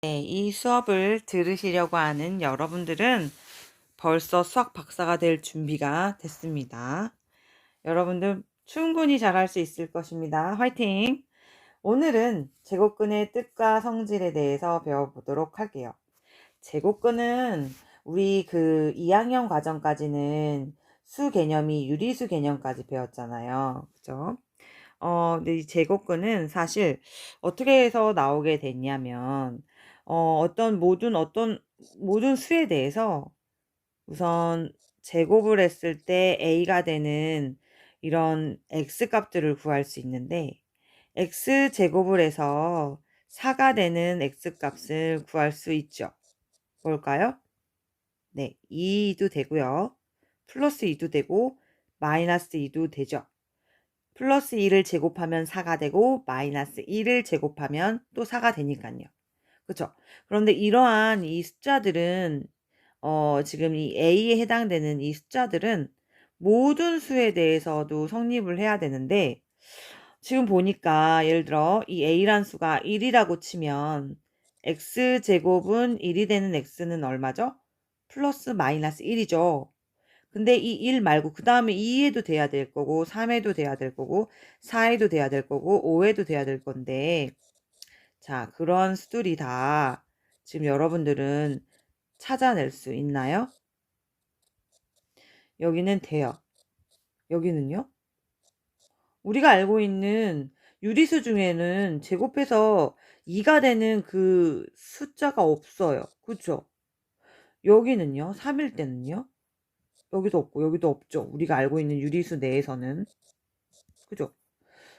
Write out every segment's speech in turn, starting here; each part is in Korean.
네, 이 수업을 들으시려고 하는 여러분들은 벌써 수학 박사가 될 준비가 됐습니다. 여러분들 충분히 잘할 수 있을 것입니다. 화이팅! 오늘은 제곱근의 뜻과 성질에 대해서 배워보도록 할게요. 제곱근은 우리 2학년 과정까지는 수 개념이 유리수 개념까지 배웠잖아요. 그죠? 근데 이 제곱근은 사실 어떻게 해서 나오게 됐냐면, 어떤 모든 수에 대해서 우선 제곱을 했을 때 a가 되는 이런 x 값들을 구할 수 있는데, x 제곱을 해서 4가 되는 x 값을 구할 수 있죠. 뭘까요? 네, 2도 되고요. 플러스 2도 되고, 마이너스 2도 되죠. 플러스 2를 제곱하면 4가 되고 마이너스 1을 제곱하면 또 4가 되니까요. 그쵸? 그런데 이러한 이 숫자들은 지금 이 a에 해당되는 이 숫자들은 모든 수에 대해서도 성립을 해야 되는데, 지금 보니까 예를 들어 이 a란 수가 1이라고 치면 x제곱은 1이 되는 x는 얼마죠? 플러스 마이너스 1이죠. 근데 이 1 말고 그 다음에 2에도 돼야 될 거고 3에도 돼야 될 거고 4에도 돼야 될 거고 5에도 돼야 될 건데, 자, 그런 수들이 다 지금 여러분들은 찾아낼 수 있나요? 여기는 돼요. 여기는요? 우리가 알고 있는 유리수 중에는 제곱해서 2가 되는 그 숫자가 없어요. 그쵸? 여기는요? 3일 때는요? 여기도 없고 여기도 없죠. 우리가 알고 있는 유리수 내에서는. 그죠?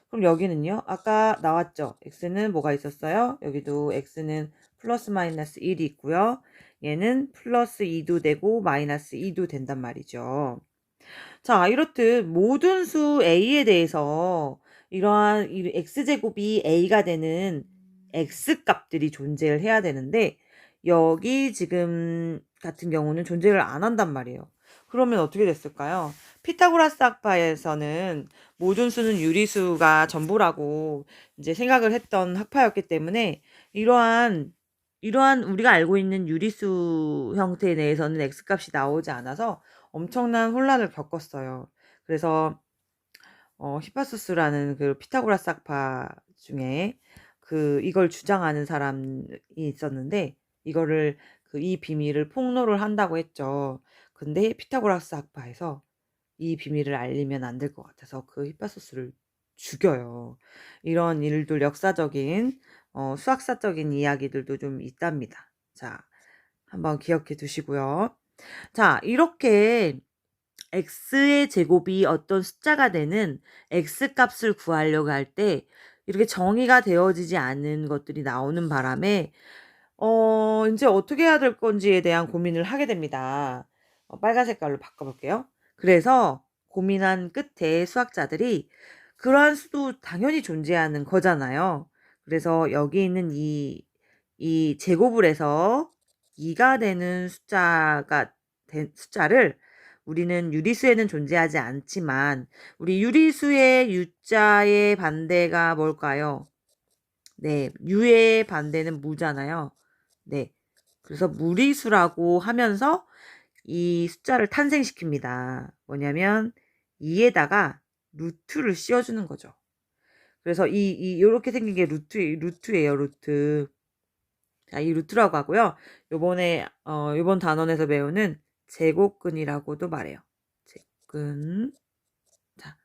그럼 여기는요? 아까 나왔죠? x는 뭐가 있었어요? 여기도 x는 플러스 마이너스 1이 있고요. 얘는 플러스 2도 되고 마이너스 2도 된단 말이죠. 자, 이렇듯 모든 수 a에 대해서 이러한 이 x제곱이 a가 되는 x값들이 존재를 해야 되는데, 여기 지금 같은 경우는 존재를 안 한단 말이에요. 그러면 어떻게 됐을까요? 피타고라스 학파에서는 모든 수는 유리수가 전부라고 이제 생각을 했던 학파였기 때문에, 이러한 우리가 알고 있는 유리수 형태 내에서는 x값이 나오지 않아서 엄청난 혼란을 겪었어요. 그래서 히파소스라는 그 피타고라스 학파 중에 이걸 주장하는 사람이 있었는데, 이거를 이 비밀을 폭로를 한다고 했죠. 근데 피타고라스 학파에서 이 비밀을 알리면 안 될 것 같아서 히파소스를 죽여요. 이런 일들, 역사적인 수학사적인 이야기들도 좀 있답니다. 자, 한번 기억해 두시고요. 자, 이렇게 x의 제곱이 어떤 숫자가 되는 x 값을 구하려고 할 때 이렇게 정의가 되어지지 않은 것들이 나오는 바람에 인제 어떻게 해야 될 건지에 대한 고민을 하게 됩니다. 빨간 색깔로 바꿔 볼게요. 그래서 고민한 끝에 수학자들이 그러한 수도 당연히 존재하는 거잖아요. 그래서 여기 있는 이 제곱을 해서 2가 되는 숫자를 우리는 유리수에는 존재하지 않지만, 우리 유리수의 유자의 반대가 뭘까요? 네, 유의 반대는 무잖아요. 네. 그래서 무리수라고 하면서 이 숫자를 탄생시킵니다. 뭐냐면 2에다가 루트를 씌워주는 거죠. 그래서 요렇게 생긴 게 루트예요, 루트. 자, 이 루트라고 하고요. 요번 단원에서 배우는 제곱근이라고도 말해요. 제곱근. 자,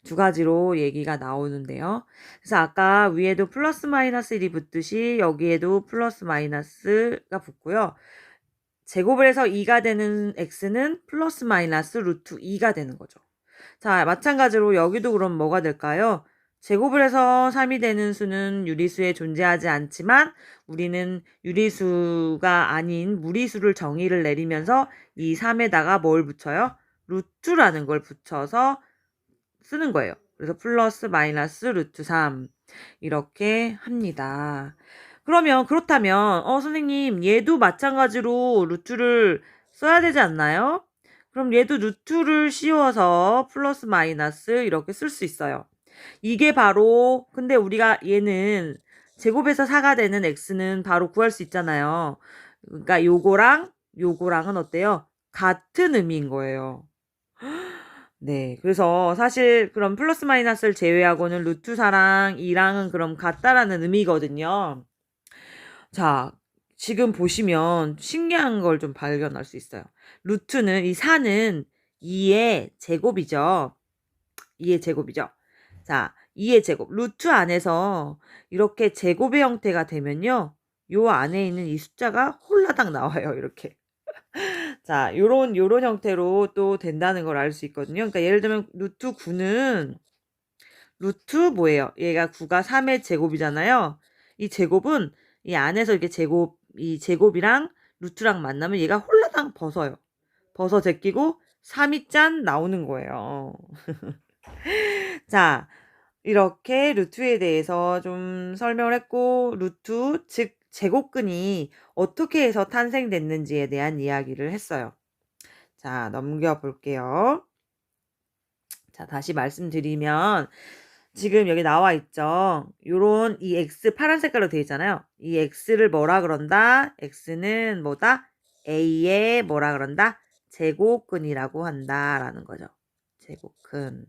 두 가지로 얘기가 나오는데요. 그래서 아까 위에도 플러스 마이너스 1이 붙듯이 여기에도 플러스 마이너스가 붙고요. 제곱을 해서 2가 되는 x는 플러스 마이너스 루트 2가 되는 거죠. 자, 마찬가지로 여기도 그럼 뭐가 될까요? 제곱을 해서 3이 되는 수는 유리수에 존재하지 않지만, 우리는 유리수가 아닌 무리수를 정의를 내리면서 이 3에다가 뭘 붙여요? 루트라는 걸 붙여서 쓰는 거예요. 그래서 플러스 마이너스 루트 3 이렇게 합니다. 그렇다면 선생님, 얘도 마찬가지로 루트를 써야 되지 않나요? 그럼 얘도 루트를 씌워서 플러스 마이너스 이렇게 쓸 수 있어요. 이게 바로, 근데 우리가 얘는 제곱에서 4가 되는 x는 바로 구할 수 있잖아요. 그러니까 요거랑은 어때요? 같은 의미인 거예요. 네, 그래서 사실 그럼 플러스 마이너스를 제외하고는 루트 4랑 2랑은 그럼 같다라는 의미거든요. 자, 지금 보시면 신기한 걸 좀 발견할 수 있어요. 루트는 이 4는 2의 제곱이죠. 2의 제곱이죠. 자, 2의 제곱. 루트 안에서 이렇게 제곱의 형태가 되면요. 요 안에 있는 이 숫자가 홀라당 나와요. 이렇게. 자, 요런 형태로 또 된다는 걸 알 수 있거든요. 그러니까 예를 들면 루트 9는 루트 뭐예요? 얘가 9가 3의 제곱이잖아요. 이 제곱은 이 안에서 이렇게 이 제곱이랑 루트랑 만나면 얘가 홀라당 벗어요. 벗어 제끼고 3이 짠 나오는 거예요. 자, 이렇게 루트에 대해서 좀 설명을 했고, 루트, 즉 제곱근이 어떻게 해서 탄생됐는지에 대한 이야기를 했어요. 자, 넘겨볼게요. 자, 다시 말씀드리면 지금 여기 나와 있죠. 요런 이 x 파란 색깔로 되어 있잖아요. 이 x를 뭐라 그런다? x는 뭐다? a의 뭐라 그런다? 제곱근이라고 한다라는 거죠. 제곱근.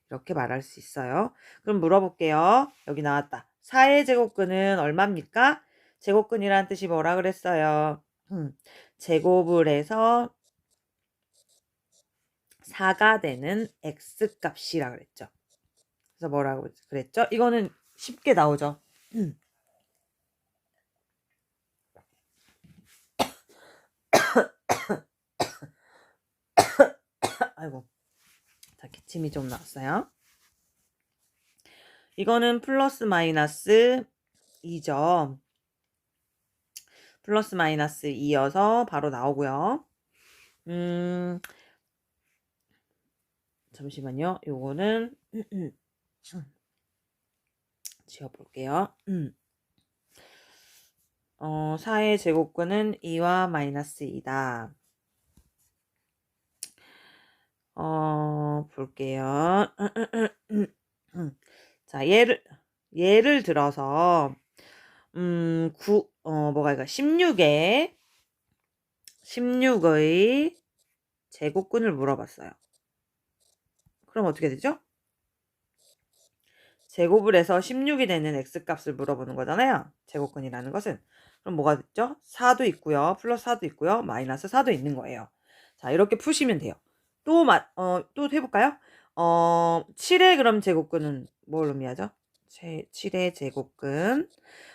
이렇게 말할 수 있어요. 그럼 물어볼게요. 여기 나왔다. 4의 제곱근은 얼마입니까? 제곱근이라는 뜻이 뭐라 그랬어요? 제곱을 해서 4가 되는 x값이라 그랬죠. 그래서 뭐라고 그랬죠? 이거는 쉽게 나오죠. 아이고, 자, 기침이 좀 나왔어요. 이거는 플러스 마이너스 2죠. 플러스 마이너스 2여서 바로 나오고요. 잠시만요. 요거는 지워볼게요. 4의 제곱근은 2와 마이너스 2다. 볼게요. 자, 예를 들어서, 뭐가 이거, 16의 제곱근을 물어봤어요. 그럼 어떻게 되죠? 제곱을 해서 16이 되는 x값을 물어보는 거잖아요. 제곱근이라는 것은. 그럼 뭐가 됐죠? 4도 있고요. 플러스 4도 있고요. 마이너스 4도 있는 거예요. 자, 이렇게 푸시면 돼요. 또 해볼까요? 7의 그럼 제곱근은 뭘 의미하죠? 7의 제곱근.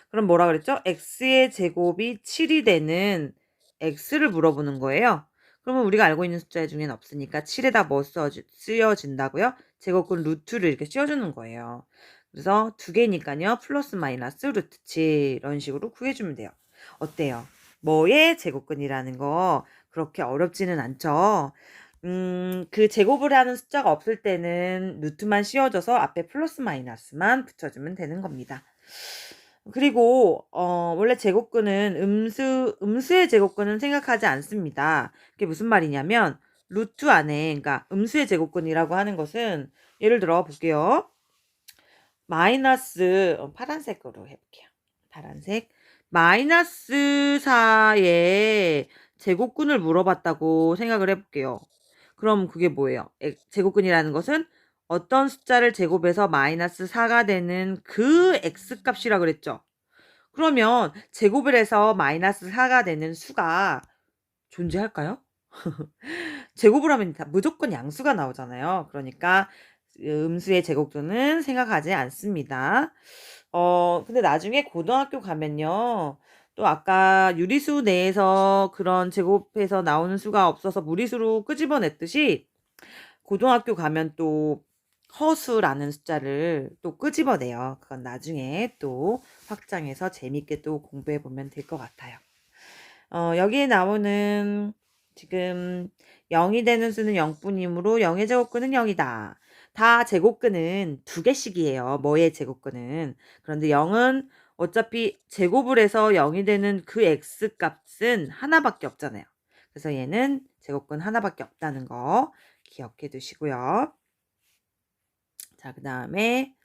그럼 뭐라 그랬죠? x의 제곱이 7이 되는 x를 물어보는 거예요. 그러면 우리가 알고 있는 숫자 중에는 없으니까 7에다 뭐 쓰여진다고요? 제곱근 루트를 이렇게 씌워주는 거예요. 그래서 두 개니까요. 플러스 마이너스 루트 7 이런 식으로 구해주면 돼요. 어때요? 뭐의 제곱근이라는 거 그렇게 어렵지는 않죠? 그 제곱을 하는 숫자가 없을 때는 루트만 씌워져서 앞에 플러스 마이너스만 붙여주면 되는 겁니다. 그리고 원래 제곱근은 음수의 제곱근은 생각하지 않습니다. 그게 무슨 말이냐면 루트 안에 그러니까 음수의 제곱근이라고 하는 것은 예를 들어 볼게요. 마이너스 파란색으로 해볼게요. 파란색 마이너스 4의 제곱근을 물어봤다고 생각을 해볼게요. 그럼 그게 뭐예요? 제곱근이라는 것은 어떤 숫자를 제곱해서 마이너스 4가 되는 그 x값이라 그랬죠. 그러면 제곱을 해서 마이너스 4가 되는 수가 존재할까요? 제곱을 하면 무조건 양수가 나오잖아요. 그러니까 음수의 제곱근은 생각하지 않습니다. 근데 나중에 고등학교 가면요. 또 아까 유리수 내에서 그런 제곱해서 나오는 수가 없어서 무리수로 끄집어냈듯이 고등학교 가면 또 허수라는 숫자를 또 끄집어내요. 그건 나중에 또 확장해서 재밌게 또 공부해보면 될 것 같아요. 여기에 나오는 지금 0이 되는 수는 0뿐이므로 0의 제곱근은 0이다. 다 제곱근은 두 개씩이에요. 뭐의 제곱근은. 그런데 0은 어차피 제곱을 해서 0이 되는 그 x값은 하나밖에 없잖아요. 그래서 얘는 제곱근 하나밖에 없다는 거 기억해 두시고요. 자, 그 다음에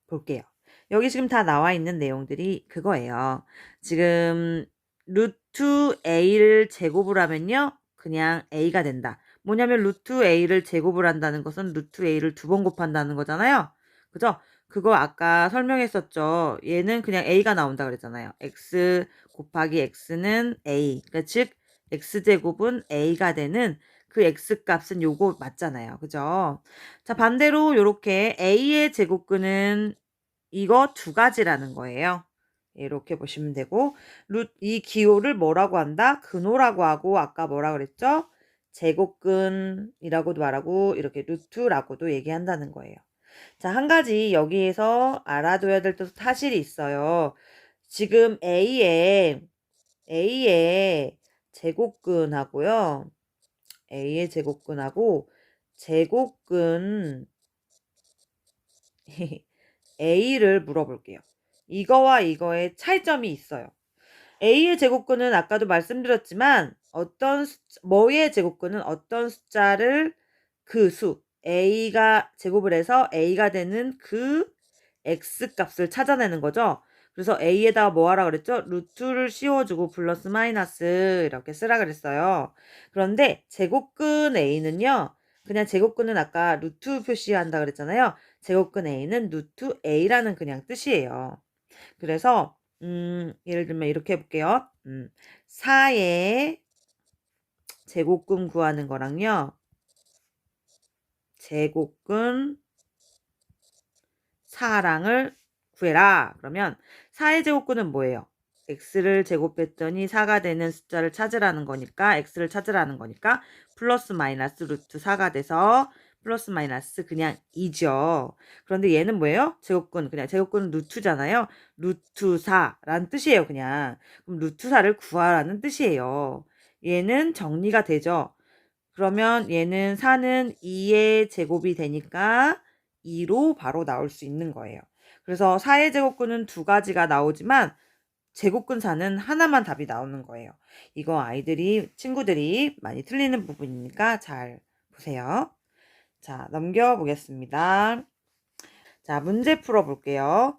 볼게요. 여기 지금 다 나와 있는 내용들이 그거예요. 지금 루트 a를 제곱을 하면요. 그냥 a가 된다. 뭐냐면 루트 a를 제곱을 한다는 것은 루트 a를 두 번 곱한다는 거잖아요. 그죠? 그거 아까 설명했었죠. 얘는 그냥 a가 나온다 그랬잖아요. x 곱하기 x는 a. 그러니까 즉 x제곱은 a가 되는 그 x 값은 요거 맞잖아요. 그죠? 자, 반대로 요렇게 a의 제곱근은 이거 두 가지라는 거예요. 이렇게 보시면 되고 이 기호를 뭐라고 한다? 근호라고 하고 아까 뭐라 그랬죠? 제곱근이라고도 말하고 이렇게 루트라고도 얘기한다는 거예요. 자, 한 가지 여기에서 알아둬야 될 또 사실이 있어요. 지금 A의 제곱근하고요. A의 제곱근하고 제곱근 A를 물어볼게요. 이거와 이거의 차이점이 있어요. A의 제곱근은 아까도 말씀드렸지만 뭐의 제곱근은 어떤 숫자를 그 수, A가 제곱을 해서 A가 되는 그 X 값을 찾아내는 거죠. 그래서 A에다가 뭐 하라 그랬죠? 루트를 씌워주고 플러스 마이너스 이렇게 쓰라 그랬어요. 그런데 제곱근 A는요. 그냥 제곱근은 아까 루트 표시한다 그랬잖아요. 제곱근 A는 루트 A라는 그냥 뜻이에요. 그래서 예를 들면 이렇게 해볼게요. 4의 제곱근 구하는 거랑요. 제곱근 4랑을 구해라. 그러면 4의 제곱근은 뭐예요? x를 제곱했더니 4가 되는 숫자를 찾으라는 거니까 x를 찾으라는 거니까 플러스 마이너스 루트 4가 돼서 플러스 마이너스 그냥 2죠. 그런데 얘는 뭐예요? 제곱근 그냥 제곱근은 루트잖아요. 루트 4라는 뜻이에요. 그냥 그럼 루트 4를 구하라는 뜻이에요. 얘는 정리가 되죠. 그러면 얘는 4는 2의 제곱이 되니까 2로 바로 나올 수 있는 거예요. 그래서 4의 제곱근은 두 가지가 나오지만 제곱근 4는 하나만 답이 나오는 거예요. 이거 친구들이 많이 틀리는 부분이니까 잘 보세요. 자, 넘겨보겠습니다. 자, 문제 풀어볼게요.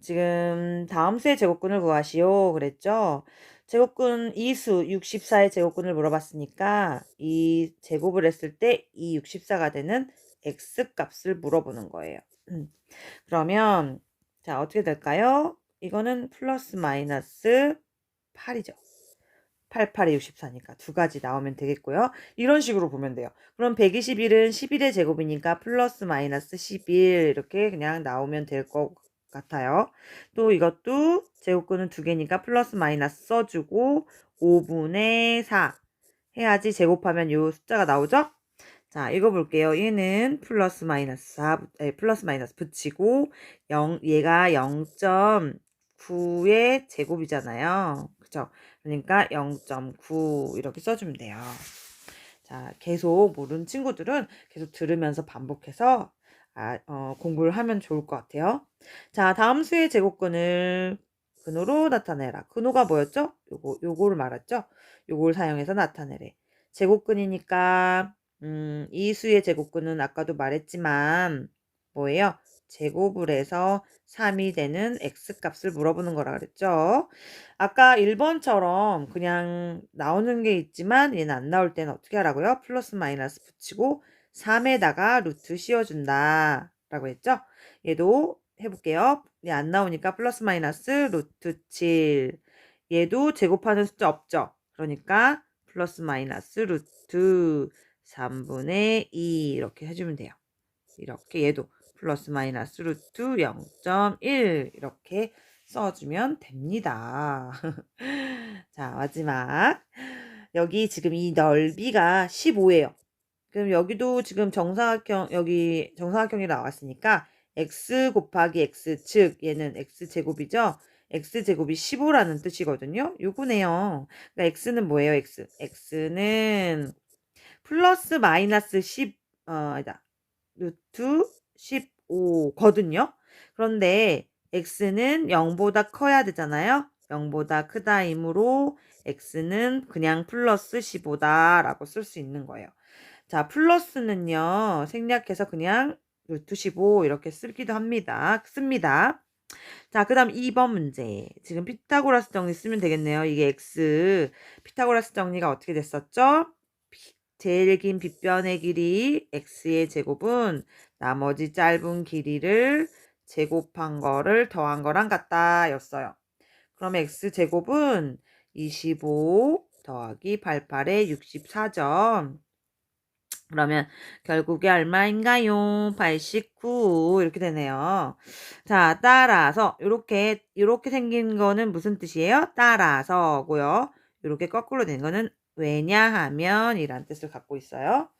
지금 다음 수의 제곱근을 구하시오 그랬죠? 제곱근 이수 64의 제곱근을 물어봤으니까 이 제곱을 했을 때 이 64가 되는 x 값을 물어보는 거예요. 그러면 자, 어떻게 될까요? 이거는 플러스 마이너스 8이죠. 88에 64니까 두 가지 나오면 되겠고요. 이런 식으로 보면 돼요. 그럼 121은 11의 제곱이니까 플러스 마이너스 11 이렇게 그냥 나오면 될 것 같아요. 또 이것도 제곱근은 두 개니까 플러스 마이너스 써주고 5분의 4 해야지 제곱하면 요 숫자가 나오죠? 자, 읽어볼게요. 얘는 플러스 마이너스 4, 플러스 마이너스 붙이고 얘가 0.9의 제곱이잖아요. 그쵸? 그러니까 0.9 이렇게 써주면 돼요. 자, 계속 모르는 친구들은 계속 들으면서 반복해서 공부를 하면 좋을 것 같아요. 자, 다음 수의 제곱근을 근호로 나타내라. 근호가 뭐였죠? 요거를 말했죠? 요걸 사용해서 나타내래. 제곱근이니까 이 수의 제곱근은 아까도 말했지만 뭐예요? 제곱을 해서 3이 되는 x값을 물어보는 거라 그랬죠. 아까 1번처럼 그냥 나오는 게 있지만 얘는 안 나올 때는 어떻게 하라고요? 플러스 마이너스 붙이고 3에다가 루트 씌워준다 라고 했죠. 얘도 해볼게요. 얘 안 나오니까 플러스 마이너스 루트 7. 얘도 제곱하는 숫자 없죠. 그러니까 플러스 마이너스 루트 3분의 2 이렇게 해주면 돼요. 이렇게 얘도 플러스 마이너스 루트 0.1 이렇게 써주면 됩니다. 자, 마지막. 여기 지금 이 넓이가 15예요. 그럼 여기도 지금 여기 정사각형이 나왔으니까 x 곱하기 x, 즉 얘는 x제곱이죠. x제곱이 15라는 뜻이거든요. 요거네요. 그러니까 x는 뭐예요? x는 플러스 마이너스 10, 아니다. 루트 15거든요. 그런데 x는 0보다 커야 되잖아요. 0보다 크다이므로 x는 그냥 플러스 15다 라고 쓸 수 있는 거예요. 자, 플러스는요. 생략해서 그냥 루트 15 이렇게 쓰기도 합니다. 씁니다. 자, 그 다음 2번 문제. 지금 피타고라스 정리 쓰면 되겠네요. 이게 x. 피타고라스 정리가 어떻게 됐었죠? 제일 긴 빗변의 길이 x의 제곱은 나머지 짧은 길이를 제곱한 거를 더한 거랑 같다 였어요. 그럼 x제곱은 25 더하기 88의 64점. 그러면 결국에 얼마인가요? 89 이렇게 되네요. 자, 따라서 이렇게 생긴 거는 무슨 뜻이에요? 따라서고요. 이렇게 거꾸로 된 거는 왜냐하면 이란 뜻을 갖고 있어요.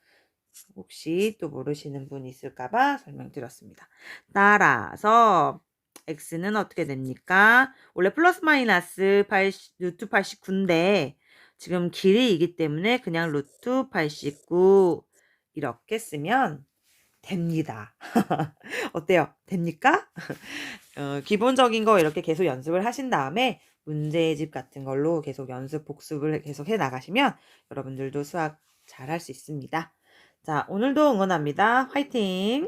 혹시 또 모르시는 분 있을까봐 설명드렸습니다. 따라서 x는 어떻게 됩니까? 원래 플러스 마이너스 루트 89인데 지금 길이이기 때문에 그냥 루트 89 이렇게 쓰면 됩니다. 어때요? 됩니까? 기본적인 거 이렇게 계속 연습을 하신 다음에 문제집 같은 걸로 계속 연습 복습을 계속 해 나가시면 여러분들도 수학 잘 할 수 있습니다. 자, 오늘도 응원합니다. 화이팅!